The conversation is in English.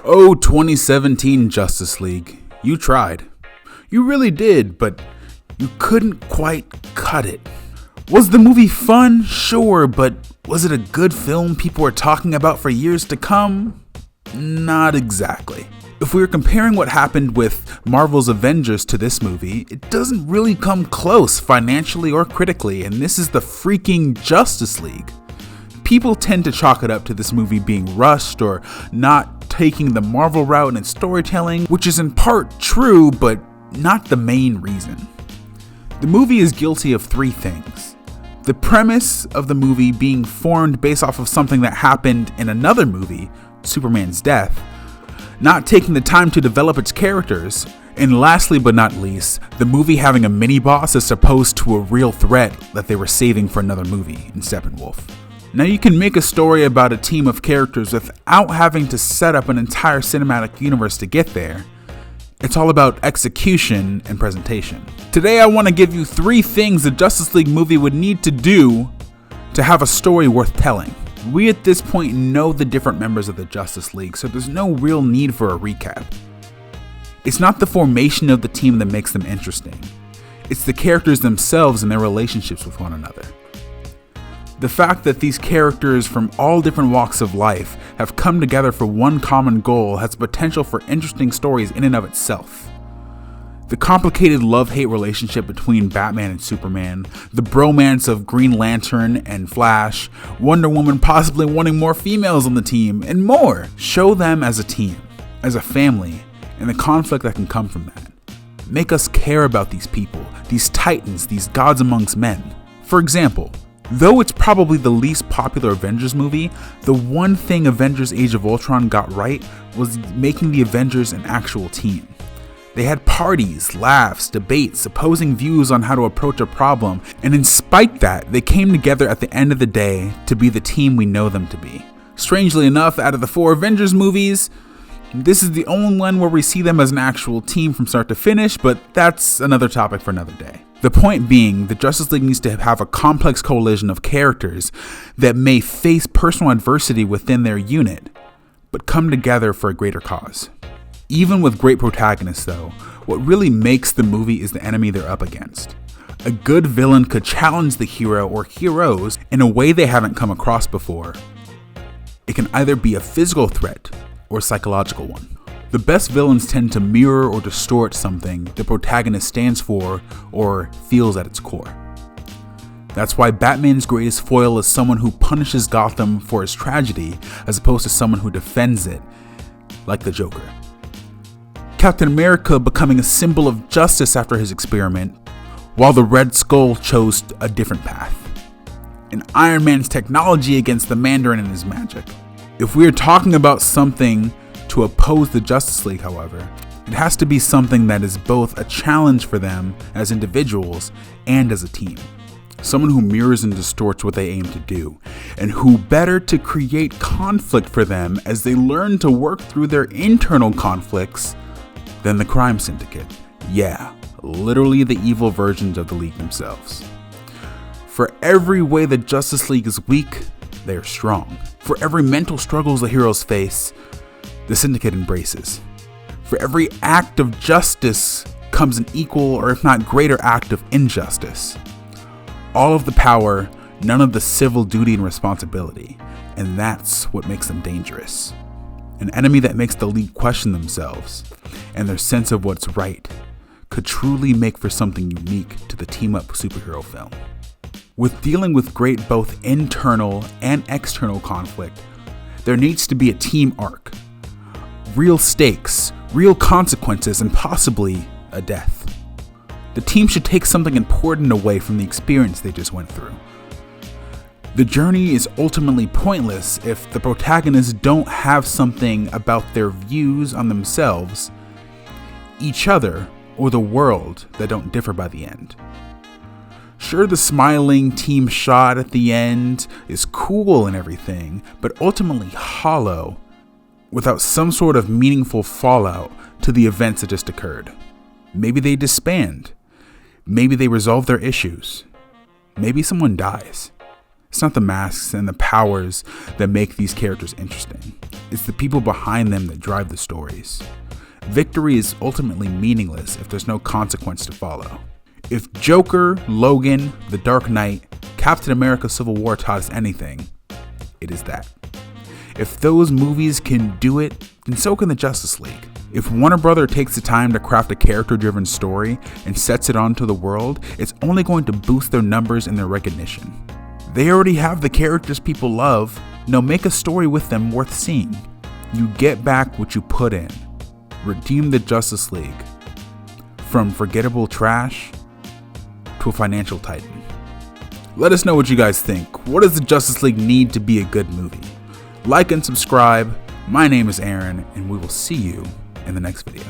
Oh, 2017 Justice League. You tried. You really did, but you couldn't quite cut it. Was the movie fun? Sure, but was it a good film people were talking about for years to come? Not exactly. If we were comparing what happened with Marvel's Avengers to this movie, it doesn't really come close financially or critically, and this is the freaking Justice League. People tend to chalk it up to this movie being rushed or not taking the Marvel route in its storytelling, which is in part true, but not the main reason. The movie is guilty of three things. The premise of the movie being formed based off of something that happened in another movie, Superman's death, not taking the time to develop its characters, and lastly but not least, the movie having a mini-boss as opposed to a real threat that they were saving for another movie in Steppenwolf. Now you can make a story about a team of characters without having to set up an entire cinematic universe to get there. It's all about execution and presentation. Today I want to give you 3 things the Justice League movie would need to do to have a story worth telling. We at this point know the different members of the Justice League, so there's no real need for a recap. It's not the formation of the team that makes them interesting. It's the characters themselves and their relationships with one another. The fact that these characters from all different walks of life have come together for one common goal has the potential for interesting stories in and of itself. The complicated love-hate relationship between Batman and Superman, the bromance of Green Lantern and Flash, Wonder Woman possibly wanting more females on the team, and more. Show them as a team, as a family, and the conflict that can come from that. Make us care about these people, these titans, these gods amongst men. For example, though it's probably the least popular Avengers movie, the one thing Avengers Age of Ultron got right was making the Avengers an actual team. They had parties, laughs, debates, opposing views on how to approach a problem, and in spite that, they came together at the end of the day to be the team we know them to be. Strangely enough, out of the 4 Avengers movies, this is the only one where we see them as an actual team from start to finish, but that's another topic for another day. The point being, the Justice League needs to have a complex coalition of characters that may face personal adversity within their unit, but come together for a greater cause. Even with great protagonists though, what really makes the movie is the enemy they're up against. A good villain could challenge the hero or heroes in a way they haven't come across before. It can either be a physical threat or a psychological one. The best villains tend to mirror or distort something the protagonist stands for or feels at its core. That's why Batman's greatest foil is someone who punishes Gotham for his tragedy as opposed to someone who defends it, like the Joker. Captain America becoming a symbol of justice after his experiment, while the Red Skull chose a different path. And Iron Man's technology against the Mandarin and his magic. If we are talking about something to oppose the Justice League, however, it has to be something that is both a challenge for them as individuals and as a team. Someone who mirrors and distorts what they aim to do, and who better to create conflict for them as they learn to work through their internal conflicts than the Crime Syndicate. Yeah, literally the evil versions of the League themselves. For every way the Justice League is weak, they are strong. For every mental struggles the heroes face, the Syndicate embraces. For every act of justice comes an equal or if not greater act of injustice. All of the power, none of the civil duty and responsibility, and that's what makes them dangerous. An enemy that makes the League question themselves and their sense of what's right could truly make for something unique to the team-up superhero film. With dealing with great both internal and external conflict, there needs to be a team arc. Real stakes, real consequences, and possibly a death. The team should take something important away from the experience they just went through. The journey is ultimately pointless if the protagonists don't have something about their views on themselves, each other, or the world that don't differ by the end. Sure, the smiling team shot at the end is cool and everything, but ultimately hollow, without some sort of meaningful fallout to the events that just occurred. Maybe they disband. Maybe they resolve their issues. Maybe someone dies. It's not the masks and the powers that make these characters interesting. It's the people behind them that drive the stories. Victory is ultimately meaningless if there's no consequence to follow. If Joker, Logan, The Dark Knight, Captain America Civil War taught us anything, it is that. If those movies can do it, then so can the Justice League. If Warner Bros. Takes the time to craft a character-driven story and sets it onto the world, it's only going to boost their numbers and their recognition. They already have the characters people love. Now make a story with them worth seeing. You get back what you put in. Redeem the Justice League from forgettable trash to a financial titan. Let us know what you guys think. What does the Justice League need to be a good movie? Like and subscribe. My name is Aaron, and we will see you in the next video.